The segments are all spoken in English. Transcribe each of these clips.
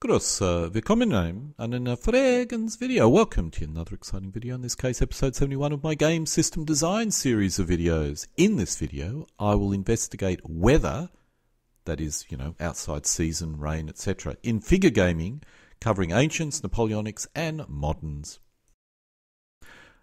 Willkommen an einer Fragens video. Welcome to another exciting video, in this case episode 71 of my game system design series of videos. In this video I will investigate weather, that is, outside season, rain, etc. in figure gaming, covering ancients, Napoleonics and moderns.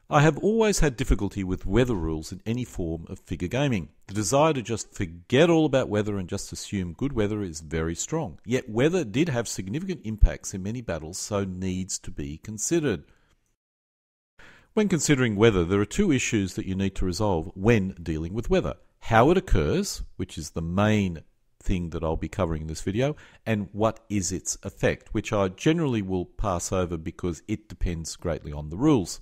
I have always had difficulty with weather rules in any form of figure gaming. The desire to just forget all about weather and just assume good weather is very strong. Yet weather did have significant impacts in many battles, so needs to be considered. When considering weather, there are two issues that you need to resolve when dealing with weather. How it occurs, which is the main thing that I'll be covering in this video, and what is its effect, which I generally will pass over because it depends greatly on the rules.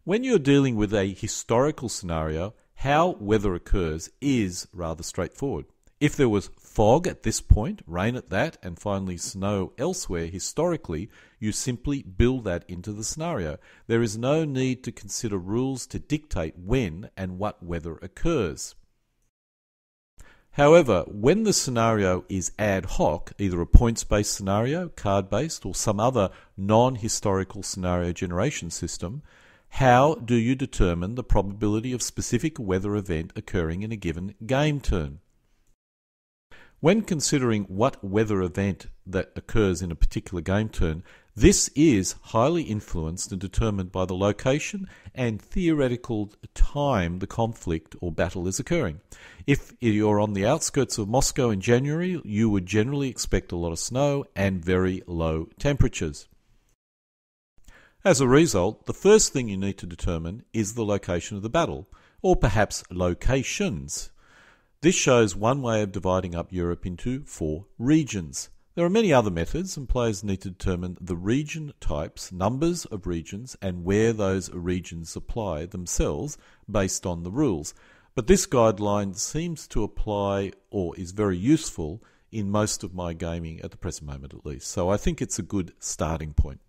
When you're dealing with a historical scenario, how weather occurs is rather straightforward. If there was fog at this point, rain at that, and finally snow elsewhere historically, you simply build that into the scenario. There is no need to consider rules to dictate when and what weather occurs. However, when the scenario is ad hoc, either a points-based scenario, card-based, or some other non-historical scenario generation system, how do you determine the probability of specific weather event occurring in a given game turn? When considering what weather event that occurs in a particular game turn, this is highly influenced and determined by the location and theoretical time the conflict or battle is occurring. If you're on the outskirts of Moscow in January, you would generally expect a lot of snow and very low temperatures. As a result, the first thing you need to determine is the location of the battle, or perhaps locations. This shows one way of dividing up Europe into 4 regions. There are many other methods, and players need to determine the region types, numbers of regions, and where those regions apply themselves based on the rules. But this guideline seems to apply, or is very useful, in most of my gaming at the present moment at least. So I think it's a good starting point.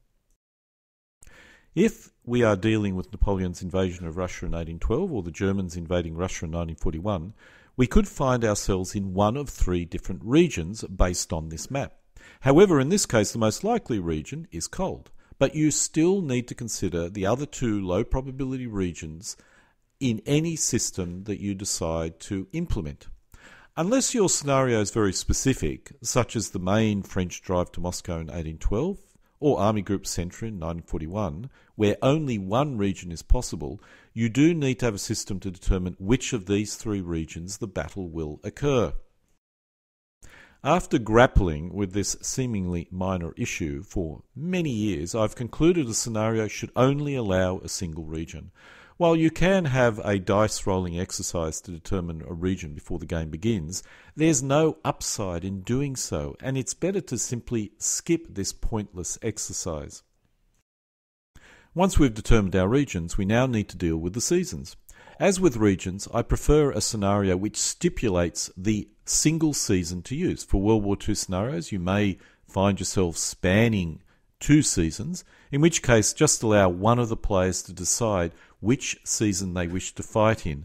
If we are dealing with Napoleon's invasion of Russia in 1812 or the Germans invading Russia in 1941, we could find ourselves in one of 3 different regions based on this map. However, in this case, the most likely region is cold, but you still need to consider the other 2 low probability regions in any system that you decide to implement. Unless your scenario is very specific, such as the main French drive to Moscow in 1812, or Army Group Centre in 1941, where only one region is possible, you do need to have a system to determine which of these 3 regions the battle will occur. After grappling with this seemingly minor issue for many years, I've concluded a scenario should only allow a single region. While you can have a dice rolling exercise to determine a region before the game begins, there's no upside in doing so, and it's better to simply skip this pointless exercise. Once we've determined our regions, we now need to deal with the seasons. As with regions, I prefer a scenario which stipulates the single season to use. For World War II scenarios, you may find yourself spanning 2 seasons, in which case just allow one of the players to decide which season they wish to fight in.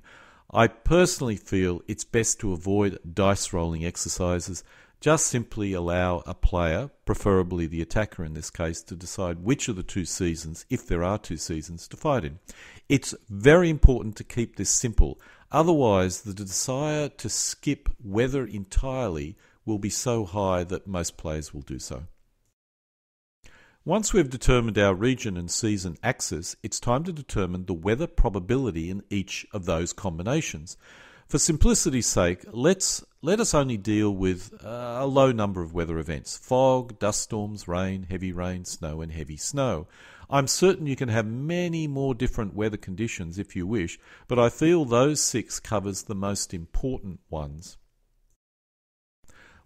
I personally feel it's best to avoid dice rolling exercises. Just simply allow a player, preferably the attacker in this case, to decide which of the 2 seasons, if there are 2 seasons, to fight in. It's very important to keep this simple. Otherwise, the desire to skip weather entirely will be so high that most players will do so. Once we've determined our region and season axis, it's time to determine the weather probability in each of those combinations. For simplicity's sake, let us only deal with a low number of weather events: fog, dust storms, rain, snow and heavy snow. I'm certain you can have many more different weather conditions if you wish, but I feel those 6 covers the most important ones.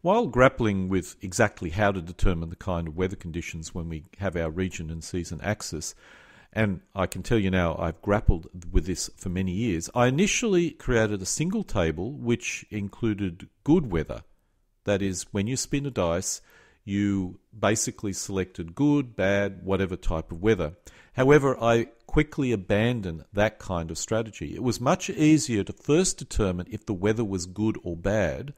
While grappling with exactly how to determine the kind of weather conditions when we have our region and season axis, and I can tell you now I've grappled with this for many years, I initially created a single table which included good weather. That is, when you spin a dice, you basically selected good, bad, whatever type of weather. However, I quickly abandoned that kind of strategy. It was much easier to first determine if the weather was good or bad,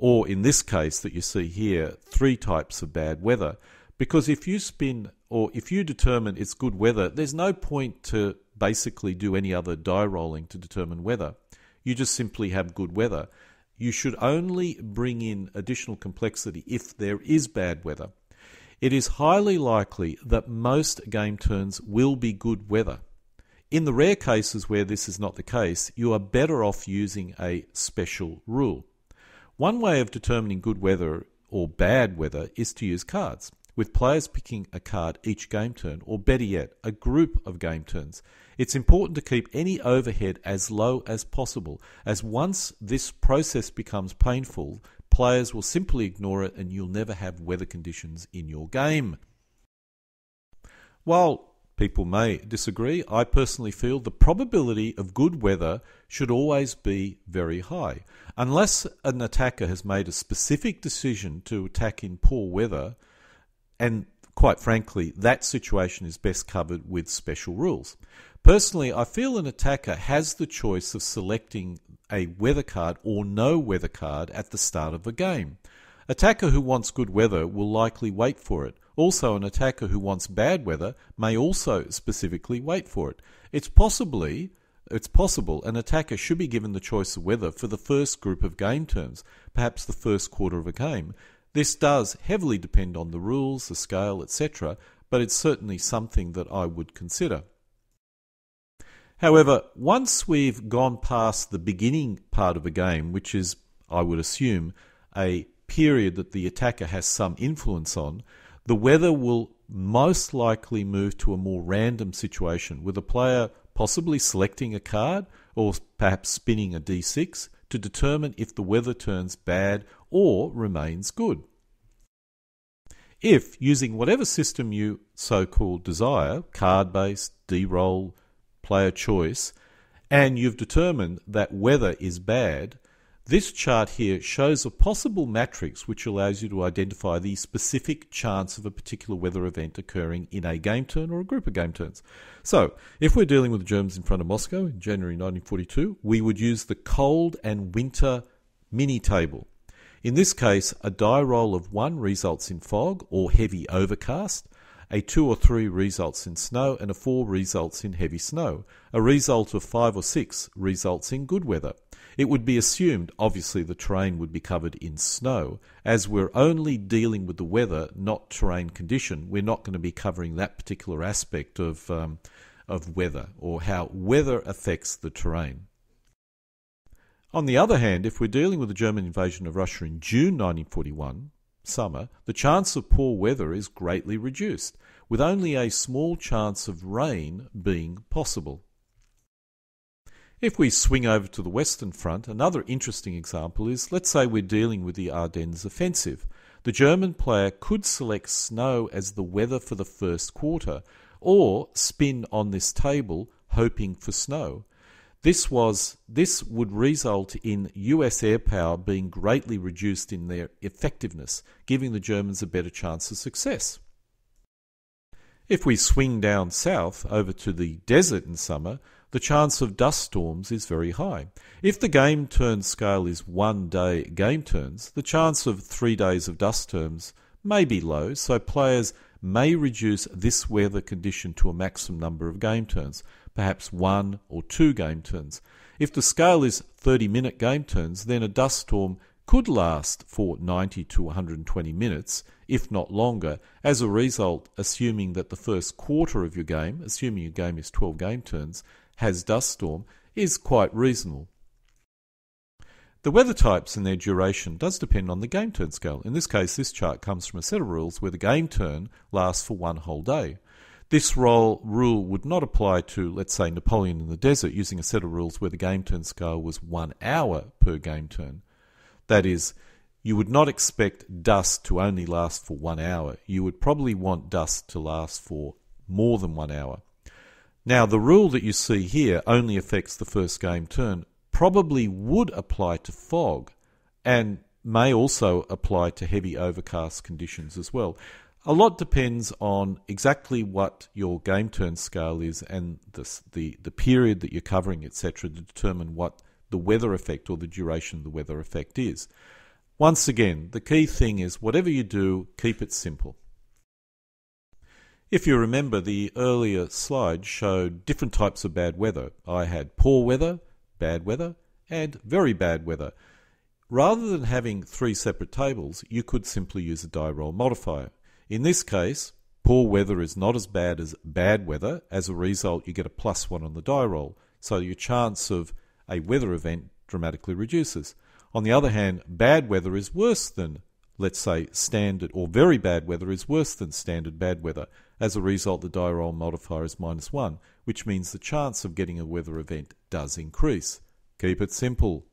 or in this case that you see here, 3 types of bad weather. Because if you spin, or if you determine it's good weather, there's no point to basically do any other die rolling to determine weather. You just simply have good weather. You should only bring in additional complexity if there is bad weather. It is highly likely that most game turns will be good weather. In the rare cases where this is not the case, you are better off using a special rule. One way of determining good weather or bad weather is to use cards, with players picking a card each game turn, or better yet, a group of game turns. It's important to keep any overhead as low as possible, as once this process becomes painful, players will simply ignore it and you'll never have weather conditions in your game. While people may disagree, I personally feel the probability of good weather should always be very high. Unless an attacker has made a specific decision to attack in poor weather, and quite frankly, that situation is best covered with special rules. Personally, I feel an attacker has the choice of selecting a weather card or no weather card at the start of a game. Attacker who wants good weather will likely wait for it. Also, an attacker who wants bad weather may also specifically wait for it. It's possible an attacker should be given the choice of weather for the first group of game turns, perhaps the first quarter of a game. This does heavily depend on the rules, the scale, etc., but it's certainly something that I would consider. However, once we've gone past the beginning part of a game, which is, I would assume, a period that the attacker has some influence on, the weather will most likely move to a more random situation, with a player possibly selecting a card or perhaps spinning a d6 to determine if the weather turns bad or remains good. If, using whatever system you so-called desire, card-based, D-roll, player choice, and you've determined that weather is bad, this chart here shows a possible matrix which allows you to identify the specific chance of a particular weather event occurring in a game turn or a group of game turns. So, if we're dealing with the Germans in front of Moscow in January 1942, we would use the cold and winter mini table. In this case, a die roll of 1 results in fog or heavy overcast, a 2 or 3 results in snow, and a 4 results in heavy snow. A result of 5 or 6 results in good weather. It would be assumed, obviously, the terrain would be covered in snow. As we're only dealing with the weather, not terrain condition, we're not going to be covering that particular aspect of weather, or how weather affects the terrain. On the other hand, if we're dealing with the German invasion of Russia in June 1941, summer, the chance of poor weather is greatly reduced, with only a small chance of rain being possible. If we swing over to the Western Front, another interesting example is, let's say we're dealing with the Ardennes offensive. The German player could select snow as the weather for the first quarter, or spin on this table hoping for snow. This would result in US air power being greatly reduced in their effectiveness, giving the Germans a better chance of success. If we swing down south over to the desert in summer, the chance of dust storms is very high. If the game turn scale is 1-day game turns, the chance of 3 days of dust storms may be low, so players may reduce this weather condition to a maximum number of game turns, perhaps 1 or 2 game turns. If the scale is 30-minute game turns, then a dust storm could last for 90 to 120 minutes, if not longer. As a result, assuming that the first quarter of your game, assuming your game is 12 game turns, has dust storm, is quite reasonable. The weather types and their duration does depend on the game turn scale. In this case, this chart comes from a set of rules where the game turn lasts for 1 whole day. This rule would not apply to, let's say, Napoleon in the desert, using a set of rules where the game turn scale was 1 hour per game turn. That is, you would not expect dust to only last for 1 hour. You would probably want dust to last for more than 1 hour. Now, the rule that you see here only affects the first game turn, probably would apply to fog, and may also apply to heavy overcast conditions as well. A lot depends on exactly what your game turn scale is and the period that you're covering, etc., to determine what the weather effect or the duration of the weather effect is. Once again, the key thing is whatever you do, keep it simple. If you remember, the earlier slide showed different types of bad weather. I had poor weather, bad weather, and very bad weather. Rather than having three separate tables, you could simply use a die roll modifier. In this case, poor weather is not as bad weather. As a result, you get a +1 on the die roll, so your chance of a weather event dramatically reduces. On the other hand, bad weather is worse than, let's say, standard, or very bad weather is worse than standard bad weather. As a result, the die roll modifier is -1, which means the chance of getting a weather event does increase. Keep it simple.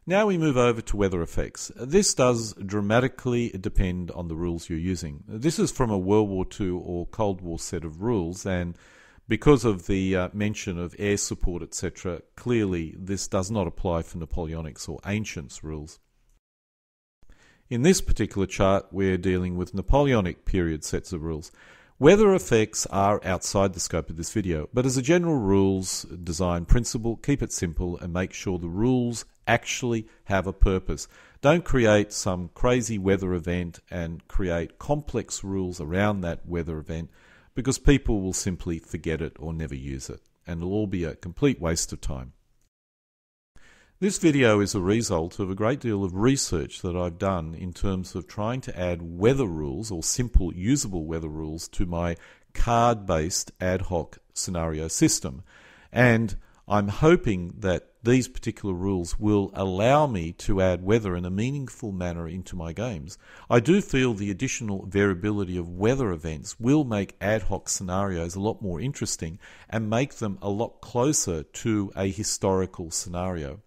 Now we move over to weather effects. This does dramatically depend on the rules you're using. This is from a World War II or Cold War set of rules, and because of the mention of air support, etc., clearly this does not apply for Napoleonics or Ancients rules. In this particular chart, we're dealing with Napoleonic period sets of rules. Weather effects are outside the scope of this video, but as a general rules design principle, keep it simple and make sure the rules actually have a purpose. Don't create some crazy weather event and create complex rules around that weather event, because people will simply forget it or never use it, and it'll all be a complete waste of time. This video is a result of a great deal of research that I've done in terms of trying to add weather rules or simple usable weather rules to my card-based ad hoc scenario system. And I'm hoping that these particular rules will allow me to add weather in a meaningful manner into my games. I do feel the additional variability of weather events will make ad hoc scenarios a lot more interesting and make them a lot closer to a historical scenario.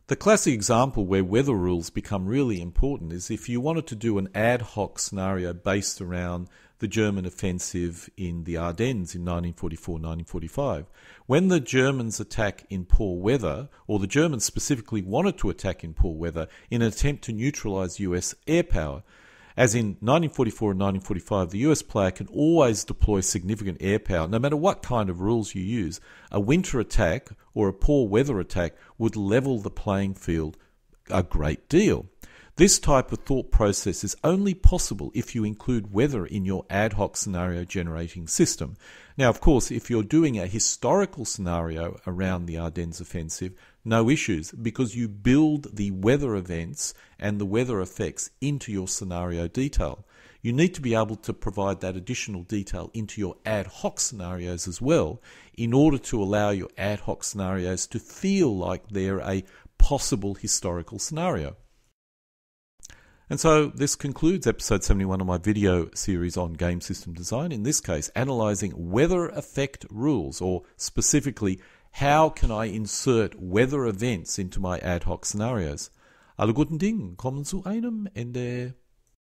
The classic example where weather rules become really important is if you wanted to do an ad hoc scenario based around the German offensive in the Ardennes in 1944-1945. When the Germans attack in poor weather, or the Germans specifically wanted to attack in poor weather in an attempt to neutralize US air power, as in 1944 and 1945, the US player can always deploy significant air power, no matter what kind of rules you use. A winter attack or a poor weather attack would level the playing field a great deal. This type of thought process is only possible if you include weather in your ad hoc scenario generating system. Now, of course, if you're doing a historical scenario around the Ardennes offensive, no issues, because you build the weather events and the weather effects into your scenario detail. You need to be able to provide that additional detail into your ad hoc scenarios as well, in order to allow your ad hoc scenarios to feel like they're a possible historical scenario. And so this concludes episode 71 of my video series on game system design, in this case analysing weather effect rules, or specifically how can I insert weather events into my ad hoc scenarios. Alle guten Dinge kommen zu einem Ende.